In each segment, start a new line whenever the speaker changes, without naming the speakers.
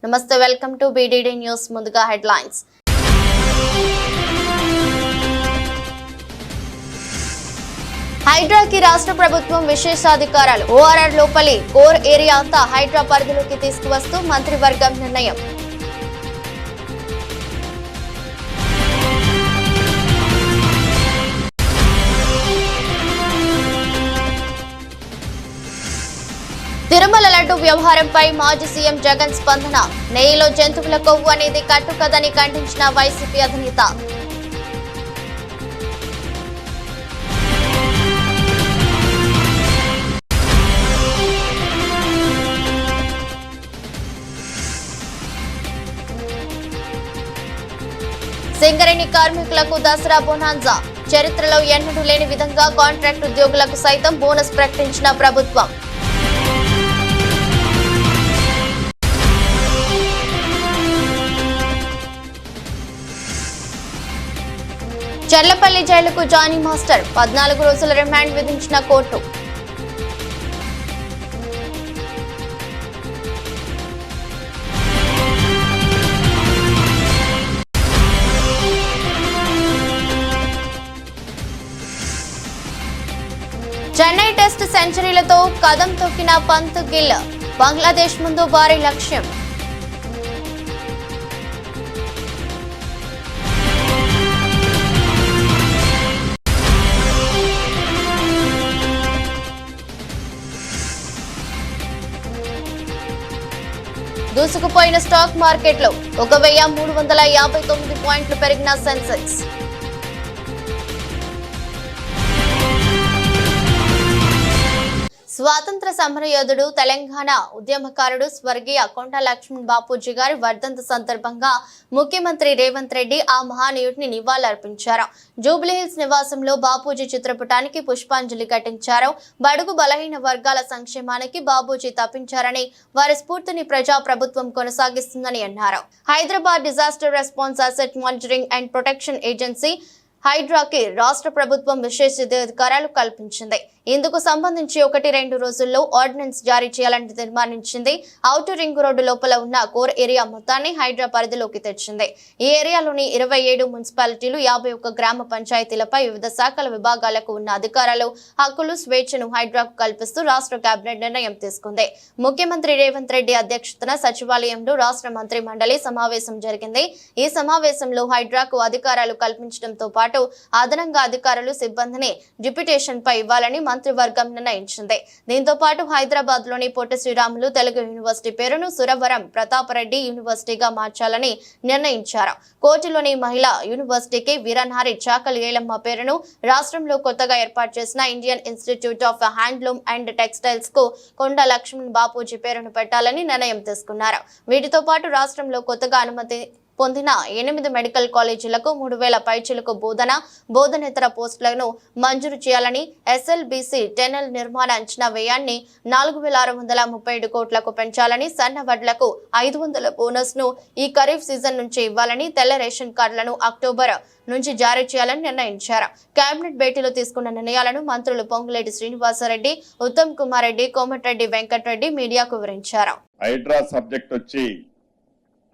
నమస్తే, welcome to BDD news. ముందుగా headlines. హైడ్రాకి రాష్ట్ర ప్రభుత్వం విశేషాధికారాలు. ఓఆర్ఆర్ లోపలి కోర్ ఏరియా అంతా హైడ్రా పరిధిలోకి తీసుకువస్తూ మంత్రివర్గం నిర్ణయం. తిరుమల లడ్డు వ్యవహారంపై మాజీ సీఎం జగన్ స్పందన. నెయ్యిలో జంతువుల కొవ్వు అనేది కట్టుకదని ఖండించిన వైసీపీ అధినేత. సింగరేణి కార్మికులకు దసరా బోనాంజా. చరిత్రలో ఎన్నడూ లేని విధంగా కాంట్రాక్ట్ ఉద్యోగులకు సైతం బోనస్ ప్రకటించిన ప్రభుత్వం. చర్లపల్లి జైలుకు జానీ మాస్టర్. 14 రోజుల రిమాండ్ విధించిన కోర్టు. చెన్నై టెస్ట్ సెంచరీలతో కదం తొక్కిన పంత్ గిల్. బంగ్లాదేశ్ ముందు భారీ లక్ష్యం. దూసుకుపోయిన స్టాక్ మార్కెట్లో 1359 పాయింట్లు పెరిగిన సెన్సెక్స్. స్వాతంత్ర సమరయోధుడు, తెలంగాణ ఉద్యమకారుడు స్వర్గీయ కొండ లక్ష్మణ్ బాపూజీ గారి వర్ధంతి సందర్భంగా ముఖ్యమంత్రి రేవంత్ రెడ్డి ఆ మహానీయుడిని నివాళులర్పించారు. జూబ్లీహిల్స్ నివాసంలో బాపూజీ చిత్రపటానికి పుష్పాంజలి ఘటించారు. బడుగు బలహీన వర్గాల సంక్షేమానికి బాపూజీ తప్పించారని, వారి స్ఫూర్తిని ప్రజా ప్రభుత్వం కొనసాగిస్తుందని అన్నారు. Hyderabad disaster response asset monitoring and protection agency హైడ్రాకి రాష్ట్ర ప్రభుత్వం విశేషాధికారాలు కల్పించింది. ఇందుకు సంబంధించి 1-2 రోజుల్లో ఆర్డినెన్స్ జారీ చేయాలని తీర్మానించింది. ఔటర్ రింగ్ రోడ్డు లోపల ఉన్న కోర్ ఏరియా మొత్తాన్ని హైడ్రా పరిధిలోకి తెచ్చింది. ఈ ఏరియాలోని 27 మున్సిపాలిటీలు, 51 గ్రామ పంచాయతీలపై వివిధ శాఖల విభాగాలకు ఉన్న అధికారాలు, హక్కులు, స్వేచ్ఛను హైడ్రాకు కల్పిస్తూ రాష్ట్ర కేబినెట్ నిర్ణయం తీసుకుంది. ముఖ్యమంత్రి రేవంత్ రెడ్డి అధ్యక్షతన సచివాలయంలో రాష్ట్ర మంత్రి మండలి సమావేశం జరిగింది. ఈ సమావేశంలో హైడ్రాకు అధికారాలు కల్పించడంతో పాటు అదనంగా అధికారులు, సిబ్బందిని డిప్యూటేషన్ పై ఇవ్వాలని మంత్రివర్గం నిర్ణయించింది. దీంతో పాటు హైదరాబాద్ లోని పొట్టి శ్రీరాములు తెలుగు యూనివర్సిటీ పేరును సురవరం ప్రతాపరెడ్డి యూనివర్సిటీగా మార్చాలని నిర్ణయించారు. కోటిలోని మహిళా యూనివర్సిటీకి వీరనారి చాకలి ఏలమ్మ పేరును, రాష్ట్రంలో కొత్తగా ఏర్పాటు చేసిన Indian institute of handloom and textiles కు కొండ లక్ష్మణ్ బాపూజీ పేరును పెట్టాలని నిర్ణయం తీసుకున్నారు. వీటితో పాటు రాష్ట్రంలో కొత్తగా అనుమతి పొందిన 8 మెడికల్ కాలేజీలకు 3000 పైచిలకు బోధనేతర పోస్టులను మంజూరు చేయాలని, ఎస్ఎల్బీసీ టెనల్ నిర్మాణ అంచనా వ్యయాన్ని 4637 కోట్లకు పెంచాలని, సన్న వడ్లకు 500 బోనస్ ను ఈ ఖరీఫ్ సీజన్ నుంచి ఇవ్వాలని, తెల్ల రేషన్ కార్డులను అక్టోబర్ నుంచి జారీ చేయాలని నిర్ణయించారు. కేబినెట్ భేటీలో తీసుకున్న నిర్ణయాలను మంత్రులు పొంగులేటి శ్రీనివాసరెడ్డి, ఉత్తమ్ కుమార్ రెడ్డి, కోమటిరెడ్డి వెంకటరెడ్డి మీడియాకు వివరించారు.
హైడ్రా సబ్జెక్ట్ వచ్చి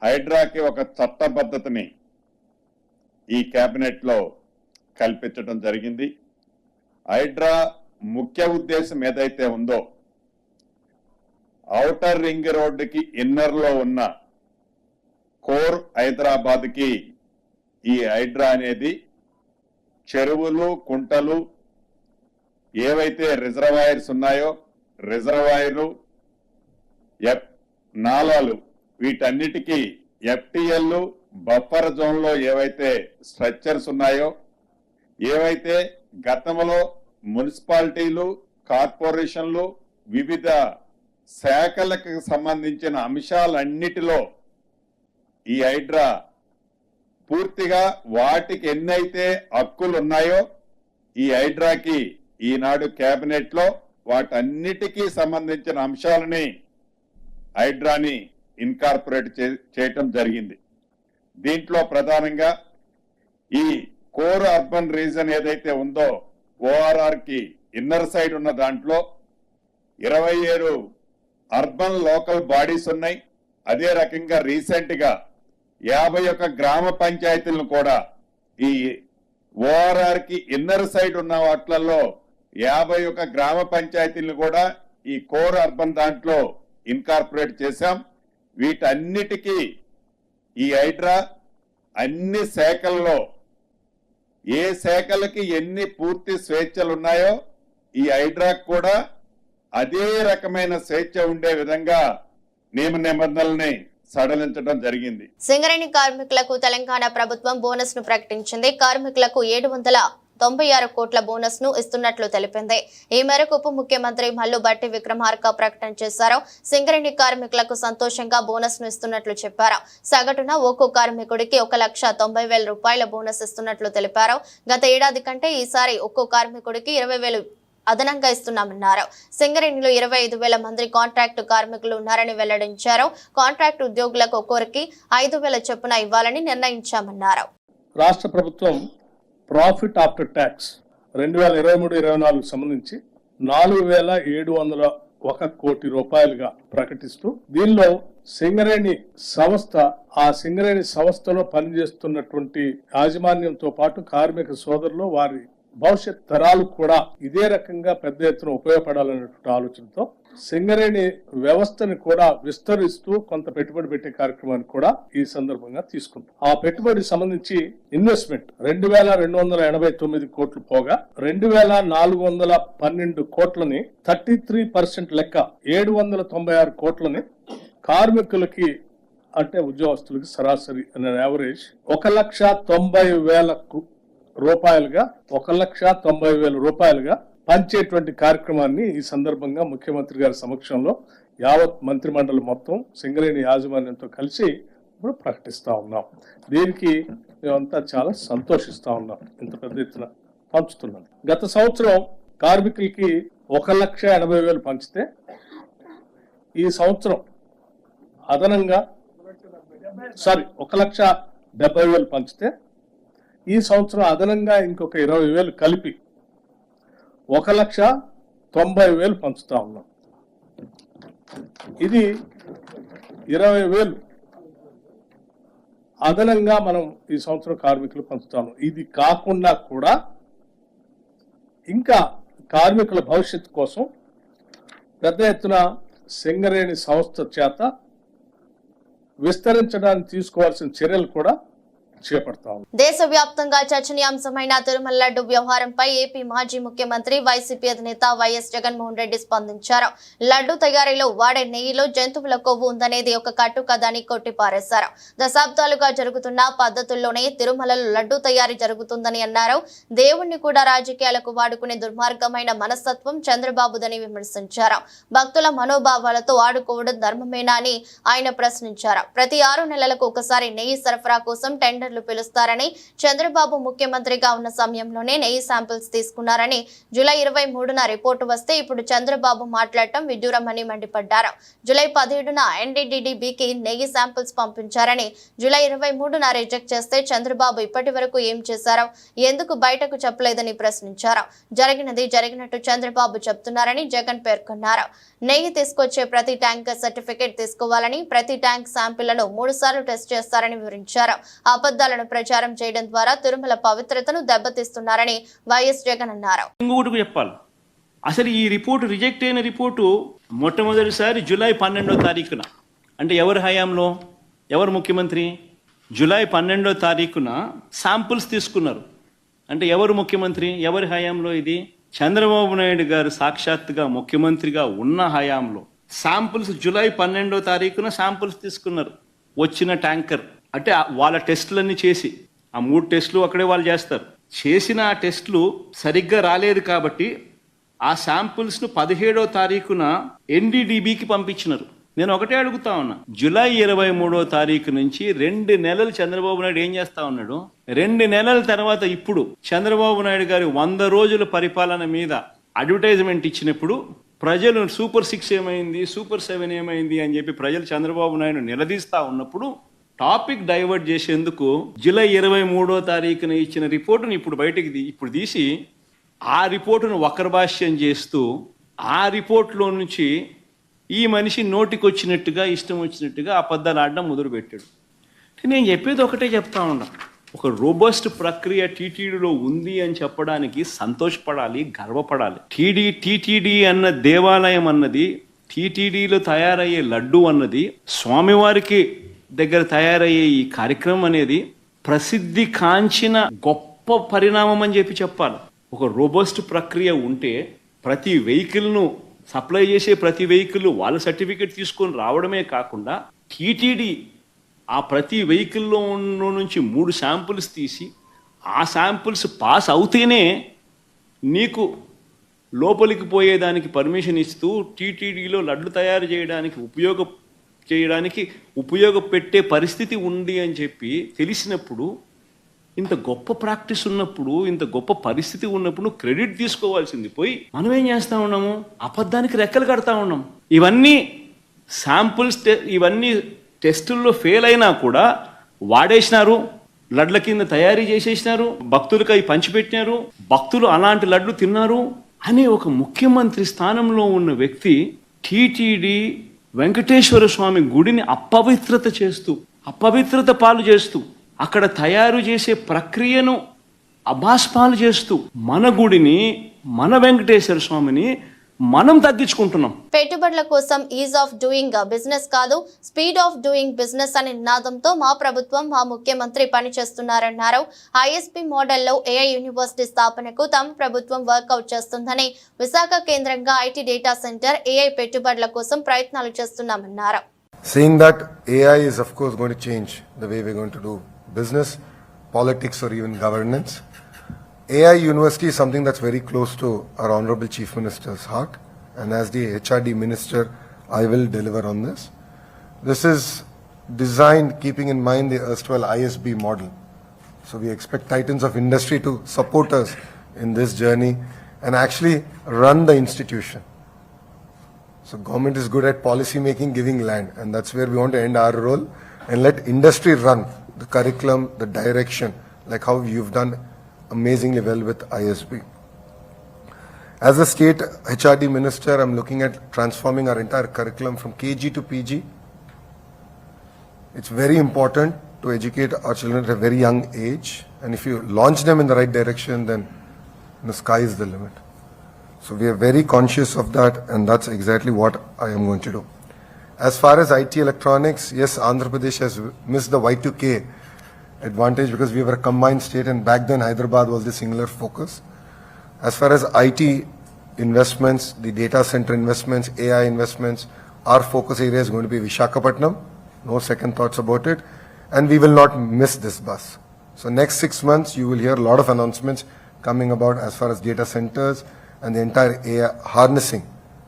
హైడ్రాకి ఒక చట్టబద్ధతని ఈ కేబినెట్ లో కల్పించడం జరిగింది. హైడ్రా ముఖ్య ఉద్దేశం ఏదైతే ఉందో, ఔటర్ రింగ్ రోడ్డుకి ఇన్నర్ లో ఉన్న కోర్ హైదరాబాద్ కి ఈ హైడ్రా అనేది చెరువులు, కుంటలు, ఏవైతే రిజర్వాయర్స్ ఉన్నాయో రిజర్వాయర్లు, నాలాలు, వీటన్నిటికీ ఎఫ్టీఎల్ బఫర్ జోన్ లో ఏవైతే స్ట్రక్చర్స్ ఉన్నాయో, ఏవైతే గతంలో మున్సిపాలిటీలు, కార్పొరేషన్లు, వివిధ శాఖలకు సంబంధించిన అంశాలన్నిటిలో ఈ హైడ్రా పూర్తిగా వాటికి ఎన్నైతే హక్కులు ఉన్నాయో ఈ హైడ్రాకి ఈనాడు కేబినెట్ లో వాటన్నిటికీ సంబంధించిన అంశాలని హైడ్రాని ఇన్కార్పొరేట్ చేయటం జరిగింది. దీంట్లో ప్రధానంగా ఈ కోర్ అర్బన్ రీజన్ ఏదైతే ఉందో ఓఆర్ఆర్ కి ఇన్నర్ సైడ్ ఉన్న దాంట్లో 27 అర్బన్ లోకల్ బాడీస్ ఉన్నాయి. అదే రకంగా రీసెంట్ గా 51 గ్రామ పంచాయతీలను కూడా ఈ ఓఆర్ఆర్ కి ఇన్నర్ సైడ్ ఉన్న వాటిలలో 51 గ్రామ పంచాయతీలను కూడా ఈ కోర్ అర్బన్ దాంట్లో ఇన్కార్పొరేట్ చేశాం. వీటన్నిటికీ ఈ హైడ్రా అన్ని శాఖల్లో ఏ శాఖలకి ఎన్ని పూర్తి స్వేచ్ఛలు ఉన్నాయో ఈ హైడ్రాకు కూడా అదే రకమైన స్వేచ్ఛ ఉండే విధంగా నియమ నిబంధనల్ని సడలించడం జరిగింది.
సింగరేణి కార్మికులకు తెలంగాణ ప్రభుత్వం బోనస్ ను ప్రకటించింది. కార్మికులకు 796 కోట్ల బోనస్ ను ఇస్తున్నట్లు తెలిపింది. ఈ మేరకు ఉప ముఖ్యమంత్రి మల్లు భట్టి విక్రమార్క ప్రకటన చేశారు. సింగరేణి కార్మికులకు సంతోషంగా బోనస్ ను ఇస్తున్నట్లు చెప్పారు. సగటున ఒక్కో కార్మికుడికి 1,90,000 రూపాయల బోనస్ ఇస్తున్నట్లు తెలిపారు. గత ఏడాది కంటే ఈసారి ఒక్కో కార్మికుడికి 20,000 అదనంగా ఇస్తున్నామన్నారు. సింగరేణిలో 25,000 మంది కాంట్రాక్టు కార్మికులు ఉన్నారని వెల్లడించారు. కాంట్రాక్టు ఉద్యోగులకు ఒక్కొరికి 5,000 చొప్పున ఇవ్వాలని నిర్ణయించామన్నారు.
రాష్ట్ర ప్రభుత్వం ప్రాఫిట్ ఆఫ్టర్ ట్యాక్స్ 2023-24 సంబంధించి 4,701 కోటి రూపాయలుగా ప్రకటిస్తూ దీనిలో సింగరేణి సంస్థ ఆ సింగరేణి సంస్థలో పనిచేస్తున్నటువంటి యాజమాన్యంతో పాటు కార్మిక సోదరులు వారి భవిష్యత్ తరాలు కూడా ఇదే రకంగా పెద్ద ఎత్తున ఉపయోగపడాలనేటువంటి ఆలోచనతో సింగరేణి వ్యవస్థని కూడా విస్తరిస్తూ కొంత పెట్టుబడి పెట్టే కార్యక్రమాన్ని కూడా ఈ సందర్భంగా తీసుకుంటాం. ఆ పెట్టుబడి సంబంధించి ఇన్వెస్ట్మెంట్ 2,289 కోట్లు పోగా 2,412 కోట్లని 33% లెక్క 796 కోట్లని కార్మికులకి అంటే ఉద్యోగస్తులకి సరాసరి అనే యావరేజ్ 1,90,000 రూపాయలుగా 1,90,000 రూపాయలుగా పంచేటువంటి కార్యక్రమాన్ని ఈ సందర్భంగా ముఖ్యమంత్రి గారి సమక్షంలో యావత్ మంత్రిమండలి మొత్తం సింగరేణి యాజమాన్యంతో కలిసి ఇప్పుడు ప్రకటిస్తా ఉన్నాం. దీనికి మేమంతా చాలా సంతోషిస్తా ఉన్నాం. ఇంత పెద్ద ఎత్తున పంచుతున్నాం. గత సంవత్సరం కార్మికులకి 1,80,000 పంచితే ఈ సంవత్సరం అదనంగా 1,70,000 పంచితే ఈ సంవత్సరం అదనంగా ఇంకొక 20,000 కలిపి 1,90,000 పంచుతా ఉన్నాం. ఇది 20,000 అదనంగా మనం ఈ సంవత్సరం కార్మికులు పంచుతాము. ఇది కాకుండా కూడా ఇంకా కార్మికుల భవిష్యత్తు కోసం పెద్ద ఎత్తున సింగరేణి సంస్థ చేత విస్తరించడానికి తీసుకోవాల్సిన చర్యలు కూడా చేపడతాం.
దేశవ్యాప్తంగా చర్చనీయాంశమైన తిరుమల లడ్డు వ్యవహారంపై ఏపీ మాజీ ముఖ్యమంత్రి వైసీపీ అధినేత వైఎస్ జగన్మోహన్ రెడ్డి స్పందించారు. లడ్డు తయారీలో వాడే నెయ్యిలో జంతువుల కొవ్వు ఉందనేది ఒక కట్టుకథని కొట్టిపారేశారు. దశాబ్దాలుగా జరుగుతున్న పద్ధతుల్లోనే తిరుమలలో లడ్డు తయారీ జరుగుతుందని అన్నారు. దేవుణ్ణి కూడా రాజకీయాలకు వాడుకునే దుర్మార్గమైన మనస్తత్వం చంద్రబాబుదని విమర్శించారు. భక్తుల మనోభావాలతో ఆడుకోవడం ధర్మమేనా అని ఆయన ప్రశ్నించారు. ప్రతి 6 నెలలకు ఒకసారి నెయ్యి సరఫరా కోసం టెండర్లు పిలుస్తారని, చంద్రబాబు ముఖ్యమంత్రిగా ఉన్న సమయంలోనే నెయ్యి శాంపిల్స్ తీసుకున్నారని, జూలై 23న రిపోర్టు వస్తే ఇప్పుడు చంద్రబాబు మాట్లాడటం విడ్డూరమని మండిపడ్డారు. జూలై 17న NDDBకి నెయ్యి శాంపిల్స్ పంపించారని, జూలై 23న రిజెక్ట్ చేస్తే చంద్రబాబు ఇప్పటి వరకు ఏం చేశారో ఎందుకు బయటకు చెప్పలేదని ప్రశ్నించారు. జరిగినది జరిగినట్టు చంద్రబాబు చెప్తున్నారని జగన్ పేర్కొన్నారు. నెయ్యి తీసుకొచ్చే ప్రతి ట్యాంకర్ సర్టిఫికేట్ తీసుకోవాలని, ప్రతి ట్యాంక్ శాంపిళ్లను 3 సార్లు టెస్ట్ చేస్తారని వివరించారు. అబద్ధాలను ప్రచారం చేయడం ద్వారా తిరుమల పవిత్రతను దెబ్బతీస్తున్నారని వైఎస్ జగన్ అన్నారు.
ఇంకొకటి చెప్పాలి, అసలు ఈ రిపోర్టు రిజెక్ట్ అయిన రిపోర్టు మొట్టమొదటిసారి జూలై 12వ తారీఖున, అంటే ఎవరి హయాంలో, ఎవరు ముఖ్యమంత్రి, జూలై 12వ తారీఖున శాంపుల్స్ తీసుకున్నారు. అంటే ఎవరు ముఖ్యమంత్రి, ఎవరి హయాంలో? ఇది చంద్రబాబు నాయుడు గారు సాక్షాత్తుగా ముఖ్యమంత్రిగా ఉన్న హయాంలో శాంపుల్స్ జూలై 12వ తారీఖున శాంపుల్స్ తీసుకున్నారు. వచ్చిన ట్యాంకర్ అంటే వాళ్ళ టెస్టులన్నీ చేసి, ఆ 3 టెస్టులు అక్కడే వాళ్ళు చేస్తారు, చేసిన ఆ టెస్టులు సరిగ్గా రాలేదు కాబట్టి ఆ శాంపుల్స్ను 17వ తారీఖున NDDBకి పంపించినారు. నేను ఒకటే అడుగుతా ఉన్నా, జూలై 23వ తారీఖు నుంచి 2 నెలలు చంద్రబాబు నాయుడు ఏం చేస్తా ఉన్నాడు? 2 నెలల తర్వాత ఇప్పుడు చంద్రబాబు నాయుడు గారి 100 రోజుల పరిపాలన మీద అడ్వర్టైజ్మెంట్ ఇచ్చినప్పుడు ప్రజలు సూపర్ 6 ఏమైంది, సూపర్ 7 ఏమైంది అని చెప్పి ప్రజలు చంద్రబాబు నాయుడు నిలదీస్తా ఉన్నప్పుడు టాపిక్ డైవర్ట్ చేసేందుకు జూలై 23వ తారీఖున ఇచ్చిన రిపోర్టును ఇప్పుడు తీసి ఆ రిపోర్టును వక్రభాష్యం చేస్తూ ఆ రిపోర్టులో నుంచి ఈ మనిషి నోటికొచ్చినట్టుగా ఇష్టం వచ్చినట్టుగా అబద్ధాలు ఆడడం మొదలుపెట్టాడు. నేను చెప్పేది ఒకటే చెప్తా ఉన్నా, ఒక రోబస్ట్ ప్రక్రియ టీటీడీలో ఉంది అని చెప్పడానికి సంతోషపడాలి, గర్వపడాలి. టీటీడీ అన్న దేవాలయం అన్నది, టీటీడీలో తయారయ్యే లడ్డు అన్నది, స్వామివారికి దగ్గర తయారయ్యే ఈ కార్యక్రమం అనేది ప్రసిద్ధి కాంచిన గొప్ప పరిణామం అని చెప్పాలి. ఒక రోబస్ట్ ప్రక్రియ ఉంటే ప్రతి వెహికల్ను సప్లై చేసే ప్రతి వెహికల్ వాళ్ళ సర్టిఫికెట్ తీసుకొని రావడమే కాకుండా టీటీడీ ఆ ప్రతి వెహికల్లో నుంచి 3 శాంపుల్స్ తీసి ఆ శాంపుల్స్ పాస్ అవుతేనే నీకు లోపలికి పోయేదానికి పర్మిషన్ ఇస్తూ టీటీడీలో లడ్లు తయారు చేయడానికి ఉపయోగపెట్టే పరిస్థితి ఉంది అని చెప్పి తెలిసినప్పుడు, ఇంత గొప్ప ప్రాక్టీస్ ఉన్నప్పుడు, ఇంత గొప్ప పరిస్థితి ఉన్నప్పుడు క్రెడిట్ తీసుకోవాల్సింది పోయి మనం ఏం చేస్తా ఉన్నాము, అబద్ధానికి రెక్కలు కడతా ఉన్నాం. ఇవన్నీ శాంపుల్స్, ఇవన్నీ టెస్టుల్లో ఫెయిల్ అయినా కూడా వాడేసినారు, లడ్ల కింద తయారీ చేసేసినారు, భక్తులకు అవి పంచిపెట్టినారు, భక్తులు అలాంటి లడ్లు తిన్నారు అనే ఒక ముఖ్యమంత్రి స్థానంలో ఉన్న వ్యక్తి టీటీడీ వెంకటేశ్వర స్వామి గుడిని అపవిత్రత పాలు చేస్తూ అక్కడ తయారు చేసే ప్రక్రియను అభాస్పాలు చేస్తూ మన గుడిని, మన వెంకటేశ్వర స్వామిని మనం తగ్గించుకుంటున్నాం.
పెట్టుబడుల కోసం ఈజ్ ఆఫ్ డూయింగ్ బిజినెస్ కాదు, స్పీడ్ ఆఫ్ డూయింగ్ బిజినెస్ అనే నినాదంతో మా ప్రభుత్వం, మా ముఖ్యమంత్రి పనిచేస్తున్నారన్నారు. ఐఎస్పీ మోడల్లో ఏఐ యూనివర్సిటీ స్థాపనకు తమ ప్రభుత్వం వర్కౌట్ చేస్తుందని, విశాఖ కేంద్రంగా ఐటీ డేటా సెంటర్ ఏఐ పెట్టుబడుల కోసం ప్రయత్నాలు చేస్తున్నామన్నారు.
Saying that AI is of course going to change the way we're going to do business, politics or even governance. AI University is something that's very close to our Honorable Chief Minister's heart, and as the HRD Minister, I will deliver on this. This is designed keeping in mind the erstwhile ISB model. So we expect titans of industry to support us in this journey and actually run the institution. So government is good at policy making, giving land, and that's where we want to end our role and let industry run the curriculum, the direction, like how you've done amazingly well with ISB. As a state HRD minister, I'm looking at transforming our entire curriculum from KG to PG. It's very important to educate our children at a very young age, and if you launch them in the right direction, then the sky is the limit. So we are very conscious of that, and that's exactly what I am going to do. As far as IT electronics, yes, Andhra Pradesh has missed the Y2K advantage because we were a combined state, and back then Hyderabad was the singular focus. As far as IT investments, the data center investments, AI investments, our focus area is going to be Visakhapatnam, no second thoughts about it, and we will not miss this bus. So next 6 months you will hear a lot of announcements coming about as far as data centers and the entire AI, harnessing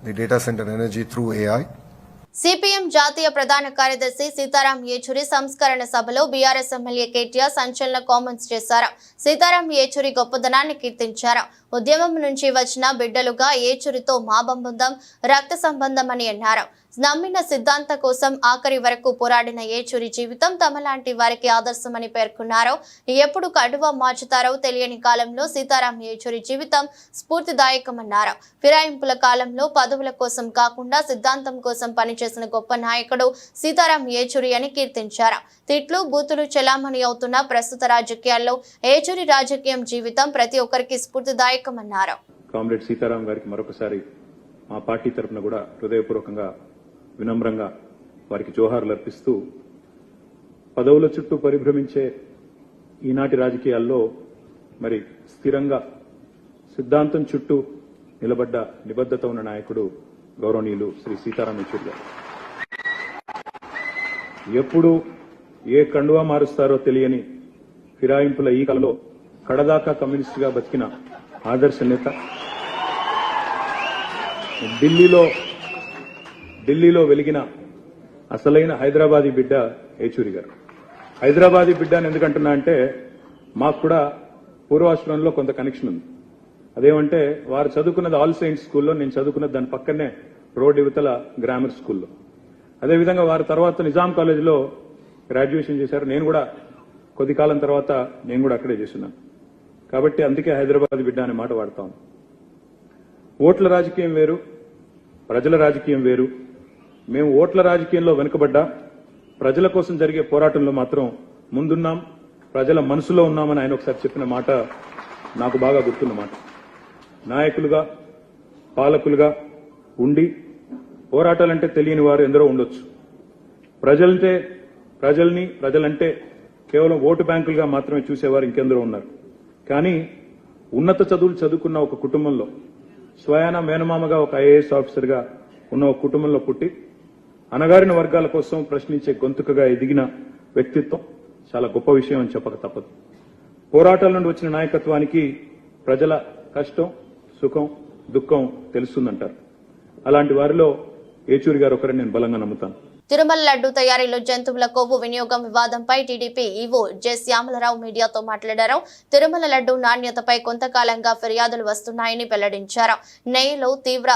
the data center energy through AI.
CPM జాతీయ ప్రధాన కార్యదర్శి సీతారాం యేచూరి సంస్కరణ సభలో BRS MLA KTR సంచలన comments చేశారు. సీతారాం యేచూరి గొప్పదనాన్ని కీర్తించారు. ఉద్యమం నుంచి వచ్చిన బిడ్డలుగా యేచూరితో మా బంధం, రక్త సంబంధం అని అన్నారు. నమ్మిన సిద్ధాంత కోసం ఆఖరి వరకు పోరాడిన యేచూరి జీవితం తమలాంటి వారికి ఆదర్శమని పేర్కొన్నారు. ఎప్పుడు కడువ మార్చుతారో తెలియని కాలంలో సీతారాం యేచూరి జీవితం స్ఫూర్తిదాయకమన్నారు. ఫిరాయింపుల కాలంలో పదవుల కోసం కాకుండా సిద్ధాంతం కోసం పనిచేసిన గొప్ప నాయకుడు సీతారాం యేచూరి అని కీర్తించారు. తిట్లు, బూతులు చెలామణి అవుతున్న ప్రస్తుత రాజకీయాల్లో యేచూరి రాజకీయం జీవితం ప్రతి ఒక్కరికి స్ఫూర్తిదాయకమన్నారు.
కామ్రేడ్ సీతారాం గారికి మరొకసారి మా పార్టీ తరఫున కూడా హృదయపూర్వకంగా, వినమ్రంగా వారికి జోహార్లు అర్పిస్తూ, పదవుల చుట్టూ పరిభ్రమించే ఈనాటి రాజకీయాల్లో మరి స్థిరంగా సిద్ధాంతం చుట్టూ నిలబడ్డ నిబద్ధత ఉన్న నాయకుడు గౌరవనీయులు శ్రీ సీతారాం యేచూరి గారు. ఎప్పుడు ఏ కండువా మారుస్తారో తెలియని ఫిరాయింపుల ఈ కాలంలో కడదాకా కమ్యూనిస్టుగా బతికిన ఆదర్శ నేత, ఢిల్లీలో వెలిగిన అసలైన హైదరాబాదీ బిడ్డ యేచూరి గారు. హైదరాబాదీ బిడ్డ అని ఎందుకంటున్నా అంటే, మాకు కూడా పూర్వాశ్రమంలో కొంత కనెక్షన్ ఉంది. అదేమంటే, వారు చదువుకున్నది ఆల్ సెయింట్స్ స్కూల్లో, నేను చదువుకున్నది దాని పక్కనే రోడ్ యువతల గ్రామర్ స్కూల్లో. అదేవిధంగా వారి తర్వాత నిజాం కాలేజీలో గ్రాడ్యుయేషన్ చేశారు. నేను కూడా కొద్ది కాలం తర్వాత నేను కూడా అక్కడే చేస్తున్నాను. కాబట్టి అందుకే హైదరాబాద్ బిడ్డ అనే మాట వాడతాం. ఓట్ల రాజకీయం వేరు, ప్రజల రాజకీయం వేరు, మేము ఓట్ల రాజకీయంలో వెనుకబడ్డా ప్రజల కోసం జరిగే పోరాటంలో మాత్రం ముందున్నాం, ప్రజల మనసులో ఉన్నామని ఆయన ఒకసారి చెప్పిన మాట నాకు బాగా గుర్తున్న మాట. నాయకులుగా, పాలకులుగా ఉండి పోరాటాలంటే తెలియని వారు ఎందరో ఉండొచ్చు. ప్రజలంటే కేవలం ఓటు బ్యాంకులుగా మాత్రమే చూసేవారు ఇంకెందరో ఉన్నారు. కానీ ఉన్నత చదువులు చదువుకున్న ఒక కుటుంబంలో, స్వయాన మేనమామగా ఒక ఐఏఎస్ ఆఫీసర్గా ఉన్న ఒక కుటుంబంలో పుట్టి అణగారిన వర్గాల కోసం ప్రశ్నించే గొంతుకగా ఎదిగిన వ్యక్తిత్వం చాలా గొప్ప విషయం అని చెప్పక తప్పదు. పోరాటాల నుండి వచ్చిన నాయకత్వానికి ప్రజల కష్టం, సుఖం, దుఃఖం తెలుస్తుందంటారు. అలాంటి వారిలో ఏచూరి గారు ఒకరని నేను బలంగా నమ్ముతాను.
తిరుమల లడ్డు తయారీలో జంతువుల కొవ్వు వినియోగం వివాదంపై టీడీపీ ఈవో జె శ్యామలరావు మీడియాతో మాట్లాడారు. తిరుమల లడ్డు నాణ్యతపై కొంతకాలంగా ఫిర్యాదులు వస్తున్నాయని వెల్లడించారు. నెయ్యిలో తీవ్ర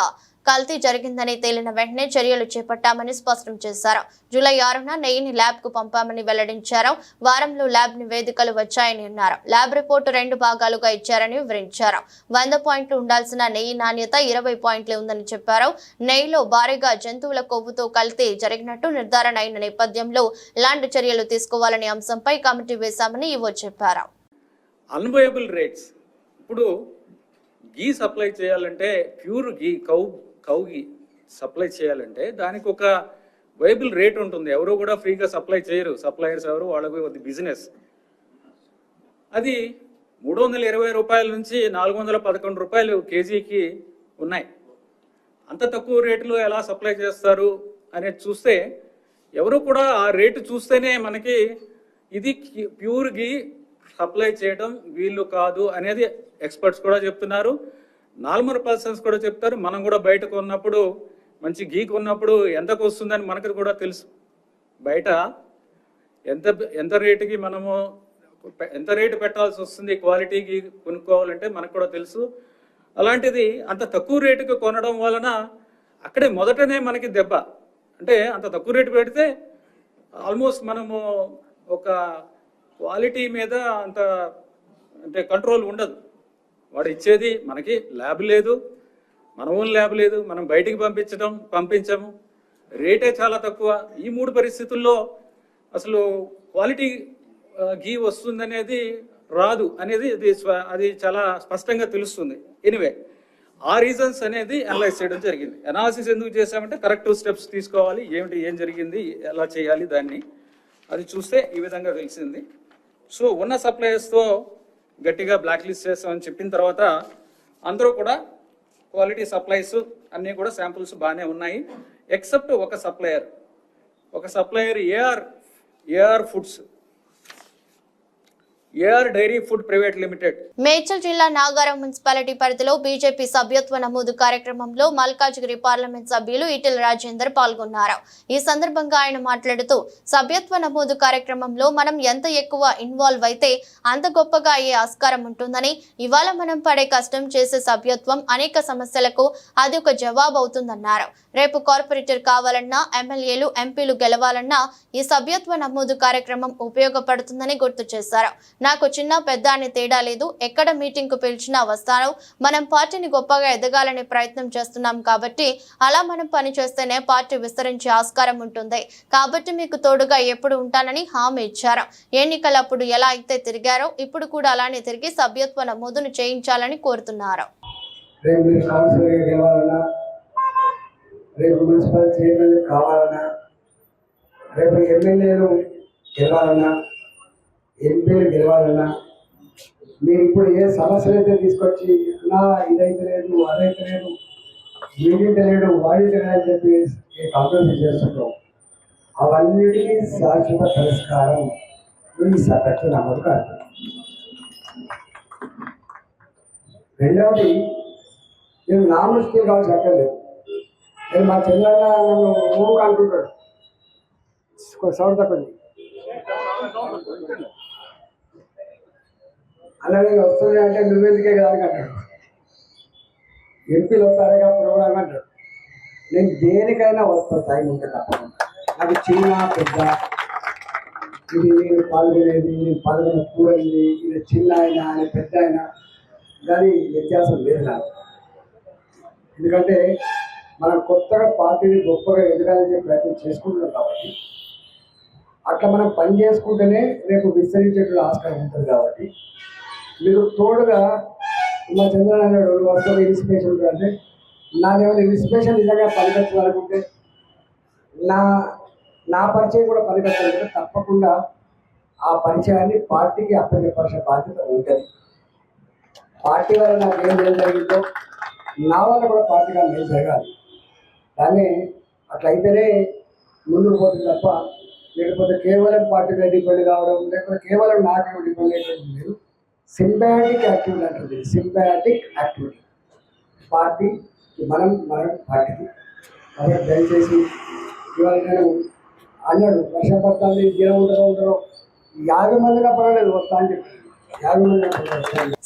కల్తీ జరిగిందని తేలిన వెంటనే చర్యలు చేపట్టామని స్పష్టం చేశారు. జూలై 6న నెయ్యిని ల్యాబ్ కు పంపామని వెల్లడించారు. వారంలో ల్యాబ్ నివేదికలు వచ్చాయని అన్నారు. ల్యాబ్ రిపోర్టు 2 భాగాలుగా ఇచ్చారని వివరించారు. 100 పాయింట్లు ఉండాల్సిన నెయ్యి నాణ్యత 20 పాయింట్లే ఉందని చెప్పారు. నెయ్యిలో భారీగా జంతువుల కొవ్వుతో కల్తీ జరిగినట్టు నిర్ధారణ అయిన నేపథ్యంలో ఎలాంటి చర్యలు తీసుకోవాలనే అంశంపై కమిటీ వేశామని ఈవో చెప్పారు.
అన్వయబుల్ రేట్స్, ఇప్పుడు గీ సప్లై చేయాలంటే, ప్యూర్ గీ కౌ గీ సప్లై చేయాలంటే దానికి ఒక వైబుల్ రేట్ ఉంటుంది. ఎవరు కూడా ఫ్రీగా సప్లై చేయరు. సప్లయర్స్ ఎవరు, వాళ్ళకి అది బిజినెస్. అది 320 రూపాయల నుంచి 411 రూపాయలు కేజీకి ఉన్నాయి. అంత తక్కువ రేటులో ఎలా సప్లై చేస్తారు అనేది చూస్తే, ఎవరు కూడా ఆ రేటు చూస్తేనే మనకి ఇది ప్యూర్ గీ సప్లై చేయడం వీళ్ళు కాదు అనేది ఎక్స్పర్ట్స్ కూడా చెప్తున్నారు. నార్మల్ పర్సన్స్ కూడా చెప్తారు. మనం కూడా బయటకు ఉన్నప్పుడు, మంచి గీ కొన్నప్పుడు ఎంతకు వస్తుందని మనకు కూడా తెలుసు. బయట ఎంత రేటుకి మనము ఎంత రేటు పెట్టాల్సి వస్తుంది క్వాలిటీ గీ కొనుక్కోవాలంటే మనకు కూడా తెలుసు. అలాంటిది అంత తక్కువ రేటుకి కొనడం వలన అక్కడే మొదటనే మనకి దెబ్బ. అంటే అంత తక్కువ రేటు పెడితే ఆల్మోస్ట్ మనము ఒక క్వాలిటీ మీద అంత అంటే కంట్రోల్ ఉండదు. వాడు ఇచ్చేది మనకి ల్యాబ్ లేదు, మన ఓన్ ల్యాబ్ లేదు, మనం బయటికి పంపించము, రేటే చాలా తక్కువ. ఈ 3 పరిస్థితుల్లో అసలు క్వాలిటీ గీ వస్తుందనేది రాదు అనేది అది చాలా స్పష్టంగా తెలుస్తుంది. ఎనివే, ఆ రీజన్స్ అనేది అనలైజ్ చేయడం జరిగింది. అనాలిసిస్ ఎందుకు చేశామంటే కరెక్టివ్ స్టెప్స్ తీసుకోవాలి, ఏం జరిగింది, ఎలా చేయాలి దాన్ని, అది చూస్తే ఈ విధంగా తెలిసింది. సో ఉన్న సప్లయర్స్తో గట్టిగా బ్లాక్ లిస్ట్ చేస్తామని చెప్పిన తర్వాత అందరూ కూడా క్వాలిటీ సప్లైస్ అన్నీ కూడా శాంపుల్స్ బాగానే ఉన్నాయి. ఎక్సెప్ట్ ఒక supplier AR Foods, AR Dairy Food Private Limited.
Medchal జిల్లా నాగారం మున్సిపాలిటీ పరిధిలో బీజేపీ సభ్యత్వ నమోదు కార్యక్రమంలో మల్కాజ్గిరి పార్లమెంట్ సభ్యులు ఈటెల రాజేందర్ పాల్గొన్నారు. ఈ సందర్భంగా ఆయన మాట్లాడుతూ, సభ్యత్వ నమోదు కార్యక్రమంలో మనం ఎంత ఎక్కువ ఇన్వాల్వ్ అయితే అంత గొప్పగా అయ్యే ఆస్కారం ఉంటుందని, ఇవాళ మనం పడే కష్టం చేసే సభ్యత్వం అనేక సమస్యలకు అది ఒక జవాబు అవుతుందన్నారు. రేపు కార్పొరేటర్ కావాలన్నా, ఎమ్మెల్యేలు ఎంపీలు గెలవాలన్నా ఈ సభ్యత్వ నమోదు కార్యక్రమం ఉపయోగపడుతుందని గుర్తు చేశారు. నాకు చిన్న పెద్ద అని తేడా లేదు, ఎక్కడ మీటింగ్ కు పిలిచినా వస్తాను. మనం పార్టీని గొప్పగా ఎదగాలనే ప్రయత్నం చేస్తున్నాం కాబట్టి అలా మనం పని చేస్తేనే పార్టీ విస్తరించే ఆస్కారం ఉంటుంది. కాబట్టి మీకు తోడుగా ఎప్పుడు ఉంటానని హామీ ఇచ్చారు. ఎన్నికలప్పుడు ఎలా అయితే తిరిగారో ఇప్పుడు కూడా అలానే తిరిగి సభ్యత్వ నమోదును చేయించాలని కోరుతున్నారు.
రేపు మున్సిపల్ చైర్మన్ కావాలన్నా, రేపు ఎమ్మెల్యేలు గెలవాలన్నా, ఎంపీలు గెలవాలన్నా, మీరు ఇప్పుడు ఏ సమస్యలు అయితే తీసుకొచ్చి ఇదైతే లేదు, అదైతే లేదు, వీడింటే లేడు, వాడింటే అని చెప్పి కాంప్రమైజ్ చేస్తుంటాం, అవన్నిటికీ శాశ్వత పరిష్కారం ఈ సభ్యత్వ నమోదు కాదు. రెండవది, నేను నామస్కూల్ కావాల్సి అక్కర్లేదు. నేను మా చెల్లెళ్ళ నన్ను ఊరు అనుకుంటాడు, సౌండ్ తక్కువ అలాగే వస్తుంది అంటే నువ్వెందుకే కదా అని అంటాడు. ఎంపీలు వస్తారుగా ప్రోగ్రామ్ అంటాడు. నేను దేనికైనా వస్తాను టైం ఉంటే తప్పకుండా. నాకు చిన్న పెద్ద, ఇది నేను పాల్గొనేది, నేను పాల్గొన కూడది, ఇది చిన్న అయినా ఆయన పెద్ద అయినా కానీ వ్యత్యాసం లేదు నాకు. ఎందుకంటే మనం కొత్తగా పార్టీని గొప్పగా ఎదగాలని ప్రయత్నం చేసుకుంటున్నాం కాబట్టి అట్లా మనం పని చేసుకుంటేనే రేపు విస్తరించేటువంటి ఆస్కారం ఉంటుంది. కాబట్టి మీరు తోడుగా మా చంద్రబాబు నాయుడు వరుసగా ఇన్స్పిరేషన్ అంటే నాదేమైనా ఇన్స్పిరేషన్ నిజంగా పనికొచ్చాలనుకుంటే నా పరిచయం కూడా పనికొచ్చాలంటే తప్పకుండా ఆ పరిచయాన్ని పార్టీకి అప్పచెప్పాల్సిన బాధ్యత ఉంటుంది. పార్టీ వల్ల నాకు ఏం జరిగిందో నా వల్ల కూడా పార్టీగా ఏం జరగాలి. కానీ అట్లయితేనే ముందుకు పోతుంది తప్ప లేకపోతే కేవలం పార్టీ మీద డిపెండ్ కావడం లేకపోతే కేవలం నాకు డిపెండ్ అయ్యేది లేదు. సింబయాటిక్ యాక్టివిటీ అంటుంది. సింబయాటిక్ యాక్టివిటీ పార్టీ మనం పార్టీకి. కాబట్టి దయచేసి ఇవాళ నేను అన్నాడు వర్షం పడుతుంది జనం ఉంటారో 50 మందిగా పర్వాలేదు వస్తా అని చెప్పి 50 మంది.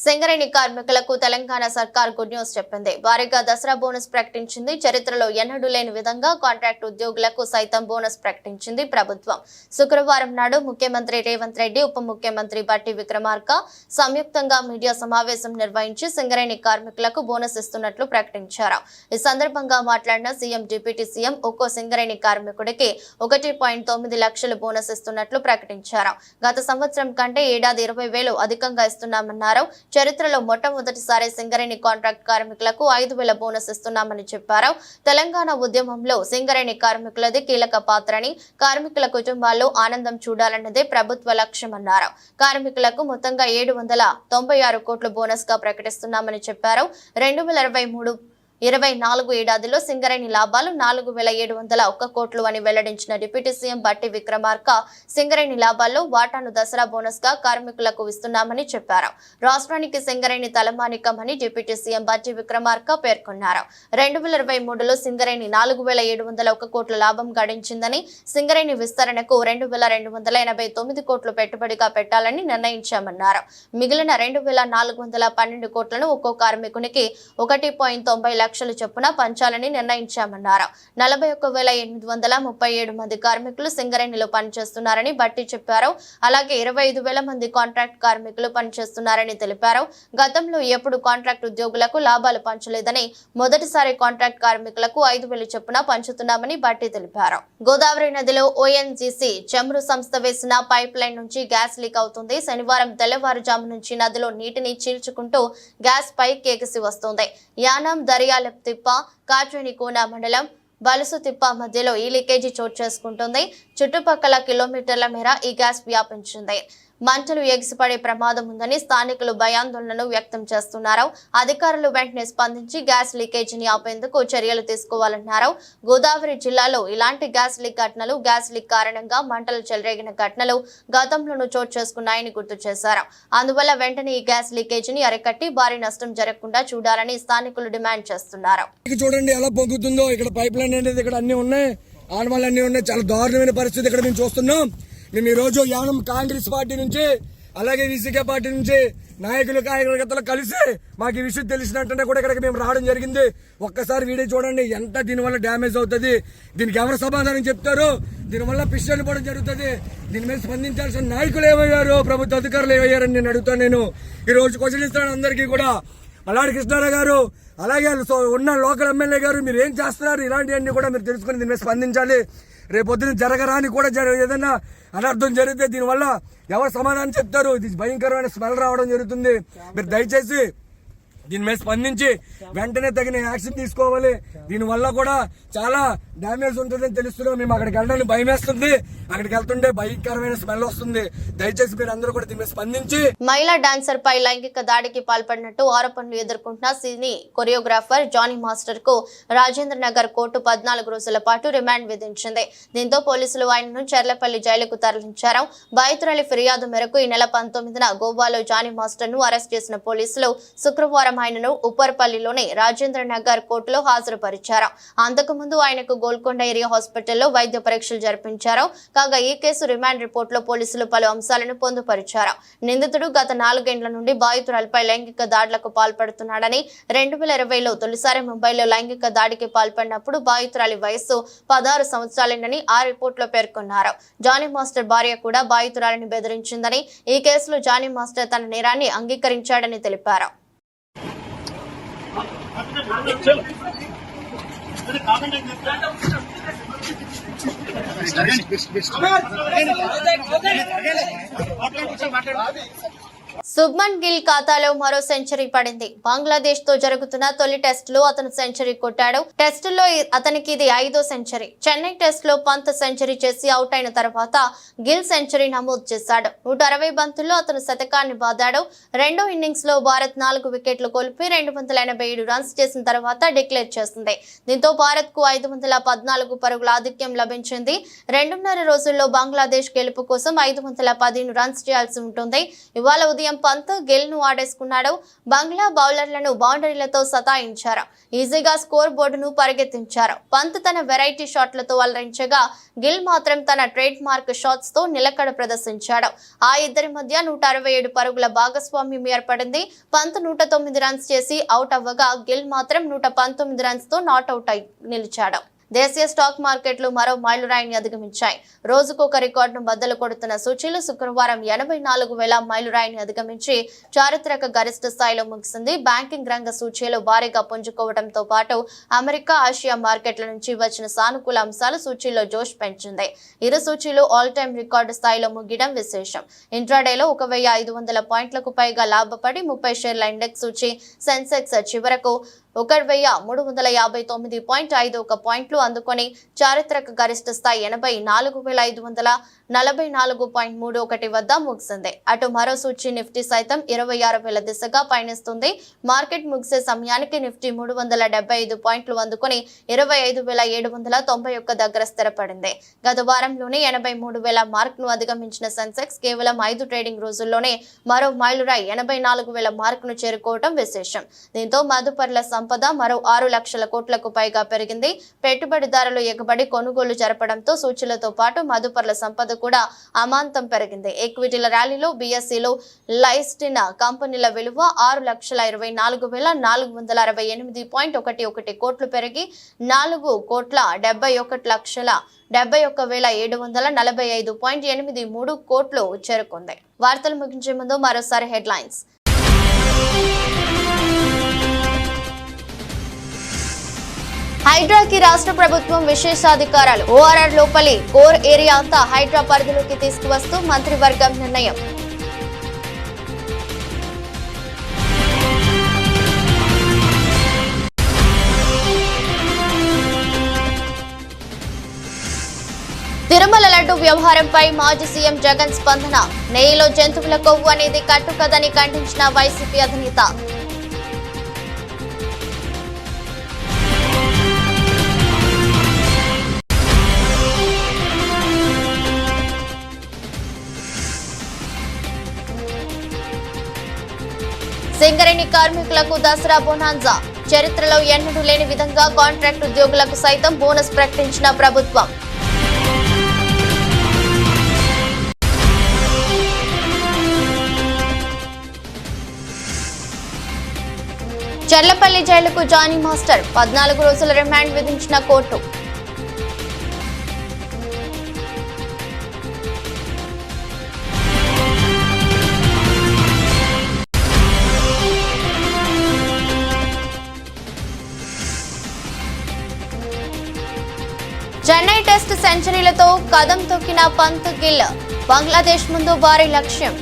సింగరేణి కార్మికులకు తెలంగాణ సర్కార్ గుడ్ న్యూస్ చెప్పింది. భారీగా దసరా బోనస్ ప్రకటించింది. చరిత్రలో ఎన్నడూ లేని విధంగా కాంట్రాక్ట్ ఉద్యోగులకు సైతం బోనస్ ప్రకటించింది ప్రభుత్వం. శుక్రవారం నాడు ముఖ్యమంత్రి రేవంత్ రెడ్డి, ఉప ముఖ్యమంత్రి బట్టి విక్రమార్క సంయుక్తంగా మీడియా సమావేశం నిర్వహించి సింగరేణి కార్మికులకు బోనస్ ఇస్తున్నట్లు ప్రకటించారు. ఈ సందర్భంగా మాట్లాడిన సీఎం, డిప్యూటీ సీఎం ఒక్కో సింగరేణి కార్మికుడికి 1.9 లక్షలు బోనస్ ఇస్తున్నట్లు ప్రకటించారు. గత సంవత్సరం కంటే ఏడాది 20,000 అధికంగా ఇస్తున్నామన్నారు. చరిత్రలో మొట్టమొదటిసారి సింగరేణి కాంట్రాక్ట్ కార్మికులకు 5,000 బోనస్ ఇస్తున్నామని చెప్పారు. తెలంగాణ ఉద్యమంలో సింగరేణి కార్మికులది కీలక పాత్రని, కార్మికుల కుటుంబాల్లో ఆనందం చూడాలన్నదే ప్రభుత్వ లక్ష్యమన్నారు. కార్మికులకు మొత్తంగా 796 కోట్లు బోనస్ గా ప్రకటిస్తున్నామని చెప్పారు. 2023-24 ఏడాదిలో సింగరేణి లాభాలు 4,701 కోట్లు అని వెల్లడించిన డిప్యూటీ సీఎం బట్టి విక్రమార్క సింగరేణి లాభాల్లో వాటాను దసరా బోనస్ గా కార్మికులకు ఇస్తున్నామని చెప్పారు. రాష్ట్రానికి సింగరేణి తలమానికమని డిప్యూటీ సీఎం బట్టి విక్రమార్క పేర్కొన్నారు. 2023లో సింగరేణి 4,701 కోట్ల లాభం గడించిందని, సింగరేణి విస్తరణకు 2,289 కోట్లు పెట్టుబడిగా పెట్టాలని నిర్ణయించామన్నారు. మిగిలిన 2,412 కోట్లను ఒక్కో కార్మికునికి 1.90 లక్షలు చొప్పున పంచాలని నిర్ణయించామన్నారు. 41,837 మంది కార్మికులు సింగరేణిలో పనిచేస్తున్నారని బట్టి చెప్పారు. అలాగే 25,000 మంది కాంట్రాక్ట్ కార్మికులు పనిచేస్తున్నారని తెలిపారు. గతంలో ఎప్పుడు కాంట్రాక్ట్ ఉద్యోగులకు లాభాలు పంచలేదని, మొదటిసారి కాంట్రాక్ట్ కార్మికులకు 5,000 చొప్పున పంచుతున్నామని బట్టి తెలిపారు. గోదావరి నదిలో ఓఎన్జీసీ చమురు సంస్థ వేసిన పైప్ లైన్ నుంచి గ్యాస్ లీక్ అవుతుంది. శనివారం తెల్లవారుజాము నుంచి నదిలో నీటిని చీల్చుకుంటూ గ్యాస్ పైకి ఎగిసి వస్తుంది. యానాం, దర్యాలతిప్ప, కాట్రేనికోన మండలం బలుసుతిప్ప మధ్యలో ఈ లీకేజీ చోటు చేసుకుంటుంది. చుట్టుపక్కల కిలోమీటర్ల మేర ఈ గ్యాస్ వ్యాపించింది. మంటలు ఎగిసిపడే ప్రమాదం ఉందని స్థానికులు భయాందోళనను వ్యక్తం చేస్తున్నారు. అధికారులు వెంటనే స్పందించి గ్యాస్ లీకేజీని ఆపేందుకు చర్యలు తీసుకోవాలన్నారు. గోదావరి జిల్లాలో ఇలాంటి గ్యాస్ లీక్ ఘటనలు, గ్యాస్ లీక్ కారణంగా మంటలు చెలరేగిన ఘటనలు గతంలోనూ చోటు చేసుకున్నాయని గుర్తు చేశారు. అందువల్ల వెంటనే ఈ గ్యాస్ లీకేజీని అరికట్టి భారీ నష్టం జరగకుండా చూడాలని స్థానికులు డిమాండ్ చేస్తున్నారు.
చూడండి ఎలా పొంగుతుందో. ఇక్కడ పైప్ లైన్ అనేది ఇక్కడ అన్ని ఉన్నాయి, ఆనవాళ్ళు అన్ని ఉన్నాయి. చాలా దారుణమైన పరిస్థితి ఇక్కడ మేము చూస్తున్నాం. మేము ఈ రోజు యానం కాంగ్రెస్ పార్టీ నుంచి అలాగే విసికే పార్టీ నుంచి నాయకులు కార్యకర్తలు కలిసి మాకు ఈ విషయం తెలిసినట్టుంటే కూడా ఇక్కడికి మేము రావడం జరిగింది. ఒక్కసారి వీడియో చూడండి, ఎంత దీనివల్ల డ్యామేజ్ అవుతుంది, దీనికి ఎవరు సమాధానం చెప్తారు, దీనివల్ల పిస్టల్ పడడం జరుగుతుంది. దీని మీద స్పందించాల్సిన నాయకులు ఏమయ్యారు, ప్రభుత్వ అధికారులు ఏమయ్యారని నేను అడుగుతాను. నేను ఈ రోజు క్వశ్చన్ ఇస్తాను అందరికీ కూడా. మల్లాడి కృష్ణారావు గారు అలాగే ఉన్న లోకల్ ఎమ్మెల్యే గారు మీరు ఏం చేస్తున్నారు, ఇలాంటివన్నీ కూడా మీరు తెలుసుకుని దీని మీద స్పందించాలి. రేపొద్దున జరగరాని కూడా ఏదైనా అనర్థం జరిగితే దీనివల్ల ఎవరు సమాధానం చెప్తారు. ఇది భయంకరమైన స్మెల్ రావడం జరుగుతుంది. మీరు దయచేసి దీని మీద స్పందించి వెంటనే తగిన యాక్షన్ తీసుకోవాలి. దీనివల్ల కూడా చాలా డ్యామేజ్ ఉంటుందని తెలుస్తున్నాం. మేము అక్కడికి వెళ్ళడానికి భయం వేస్తుంది. అక్కడికి వెళ్తుంటే భయంకరమైన స్మెల్ వస్తుంది. దయచేసి మీరు అందరూ కూడా దీని మీద స్పందించి.
మహిళా డాన్సర్ పై లైంగిక దాడికి పాల్పడినట్టు ఆరోపణలు ఎదుర్కొంటున్న సినీ కొరియోగ్రాఫర్ జానీ మాస్టర్ కు రాజేంద్ర నగర్ కోర్టు 14 రోజుల పాటు రిమాండ్ విధించింది. దీంతో పోలీసులు ఆయనను చర్లపల్లి జైలుకు తరలించారు. బాధితురాలి ఫిర్యాదు మేరకు ఈ నెల 19న గోవాలో జానీ మాస్టర్ ను అరెస్ట్ చేసిన పోలీసులు శుక్రవారం ఆయనను ఉప్పర్పల్లిలోని రాజేంద్ర నగర్ కోర్టులో హాజరుపరిచారు. అంతకుముందు ఆయనకు గోల్కొండ ఏరియా హాస్పిటల్లో వైద్య పరీక్షలు జరిపించారు. కాగా ఈ కేసు రిమాండ్ రిపోర్టులో పోలీసులు పలు అంశాలను పొందుపరిచారు. నిందితుడు గత 4 ఏళ్ల నుండి బాధితురాలపై లైంగిక దాడులకు పాల్పడుతున్నాడని, 2020లో తొలిసారి ముంబైలో లైంగిక దాడికి పాల్పడినప్పుడు బాధితురాలి వయస్సు 16 సంవత్సరాలేనని ఆ రిపోర్టులో పేర్కొన్నారు. జానీ మాస్టర్ భార్య కూడా బాధితురాలిని బెదిరించిందని, ఈ కేసులో జానీ మాస్టర్ తన నేరాన్ని అంగీకరించాడని తెలిపారు. శుభ్మన్ గిల్ ఖాతాలో మరో సెంచరీ పడింది. బంగ్లాదేశ్ తో జరుగుతున్న తొలి టెస్ట్ లో అతను సెంచరీ కొట్టాడు. టెస్టులో అతనికి ఇది 5వ సెంచరీ. చెన్నై టెస్ట్ లో పంత్ సెంచరీ చేసి అవుట్ అయిన తర్వాత గిల్ సెంచరీ నమోదు చేశాడు. 160 బంతుల్లో అతను శతకాన్ని బాదాడు. రెండో ఇన్నింగ్స్ లో భారత్ 4 వికెట్లు కోల్పి 287 రన్స్ చేసిన తర్వాత డిక్లేర్ చేసింది. దీంతో భారత్ కు 514 పరుగుల ఆధిక్యం లభించింది. 2.5 రోజుల్లో బంగ్లాదేశ్ గెలుపు కోసం 515 రన్స్ చేయాల్సి ఉంటుంది. ఇవాళ ఉదయం పంత్ గిల్ ను ఆడేసుకున్నాడు. బంగ్లా బౌలర్లను బౌండరీలతో సతాయించారు. ఈజీగా స్కోర్ బోర్డును పరిగెత్తించారు. పంత్ తన వెరైటీ షాట్లతో అలరించగా గిల్ మాత్రం తన ట్రేడ్ మార్క్ షాట్స్ తో నిలకడ ప్రదర్శించాడు. ఆ ఇద్దరి మధ్య 167 పరుగుల భాగస్వామ్యం ఏర్పడింది. పంత్ 109 రన్స్ చేసి అవుట్ అవ్వగా గిల్ మాత్రం 119 రన్స్ తో నాట్అవుట్ అయి నిలిచాడు. దేశీయ స్టాక్ మార్కెట్లు మరో మైలురాయిని అధిగమించాయి. రోజుకొక రికార్డును బద్దలు కొడుతున్న సూచీలు శుక్రవారం 84,000 మైలురాయిని అధిగమించి చారిత్రక గరిష్ట స్థాయిలో ముగిసింది. బ్యాంకింగ్ రంగ సూచీలు భారీగా పుంజుకోవడంతో పాటు అమెరికా, ఆసియా మార్కెట్ల నుంచి వచ్చిన సానుకూల అంశాలు సూచీల్లో జోష్ పెంచింది. ఇరు సూచీలు ఆల్ టైమ్ రికార్డు స్థాయిలో ముగియడం విశేషం. ఇంట్రాడేలో 1,500 పాయింట్లకు పైగా లాభపడి 30 షేర్ల ఇండెక్స్ సూచీ సెన్సెక్స్ చివరకు 1,559.51 పాయింట్లు అందుకొని చారిత్రక గరిష్ట స్థాయి 84,544.31 వద్ద ముగిసింది. అటు మరో సూచీ నిఫ్టీ సైతం 26,000 దిశగా పయనిస్తుంది. మార్కెట్ ముగిసే సమయానికి నిఫ్టీ 375 పాయింట్లు అందుకొని 25,791 దగ్గర స్థిరపడింది. గత వారంలోనే 83,000 మార్క్ ను అధిగమించిన సెన్సెక్స్ కేవలం 5 ట్రేడింగ్ రోజుల్లోనే మరో మైలురాయి 84,000 మార్క్ ను చేరుకోవడం విశేషం. దీంతో మదుపర్ల సంపద మరో 6 లక్షల కోట్లకు పైగా పెరిగింది. పెట్టుబడిదారులు ఎగబడి కొనుగోలు జరపడంతో సూచీలతో పాటు మదుపర్ల సంపద కూడా అమాంతం పెరిగింది. ఈక్విటీల ర్యాలీలో బీఎస్ఈలో లైస్టిన కంపెనీల విలువ 6,24,468.11 కోట్లు పెరిగి 4,71,71,745.83 కోట్లు చేరుకుంది. వార్తలు ముగించే ముందు మరోసారి హెడ్లైన్స్. హైడ్రాకి రాష్ట్ర ప్రభుత్వం విశేషాధికారాలు. ఓఆర్ఆర్ లోపలి కోర్ ఏరియా అంతా హైడ్రా పరిధిలోకి తీసుకువస్తూ మంత్రివర్గం నిర్ణయం. తిరుమల లడ్డు వ్యవహారంపై మాజీ సీఎం జగన్ స్పందన. నెయ్యిలో జంతువుల కొవ్వు అనేది కట్టుకదని ఖండించిన వైసీపీ అధినేత. సింగరేణి కార్మికులకు దసరా బోనాన్జా. చరిత్రలో ఎన్నడూ లేని విధంగా కాంట్రాక్ట్ ఉద్యోగులకు సైతం బోనస్ ప్రకటించిన ప్రభుత్వం. చర్లపల్లి జైలుకు జానీ మాస్టర్. 14 రోజుల రిమాండ్ విధించిన కోర్టు. చెన్నై టెస్ట్ సెంచరీలతో కదం తొక్కిన పంత్ గిల్. బంగ్లాదేశ్ ముందు భారీ లక్ష్యం.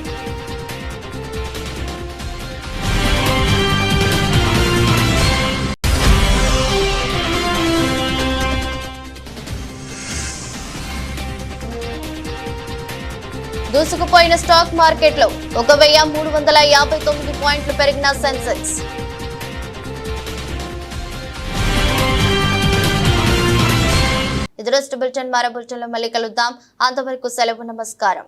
దూసుకుపోయిన స్టాక్ మార్కెట్లో 1,359 పాయింట్లు పెరిగిన సెన్సెక్స్. ఇది రోజు బులెటిన్. మరో బులెటిన్లో మళ్ళీ కలుద్దాం. అంతవరకు సెలవు. నమస్కారం.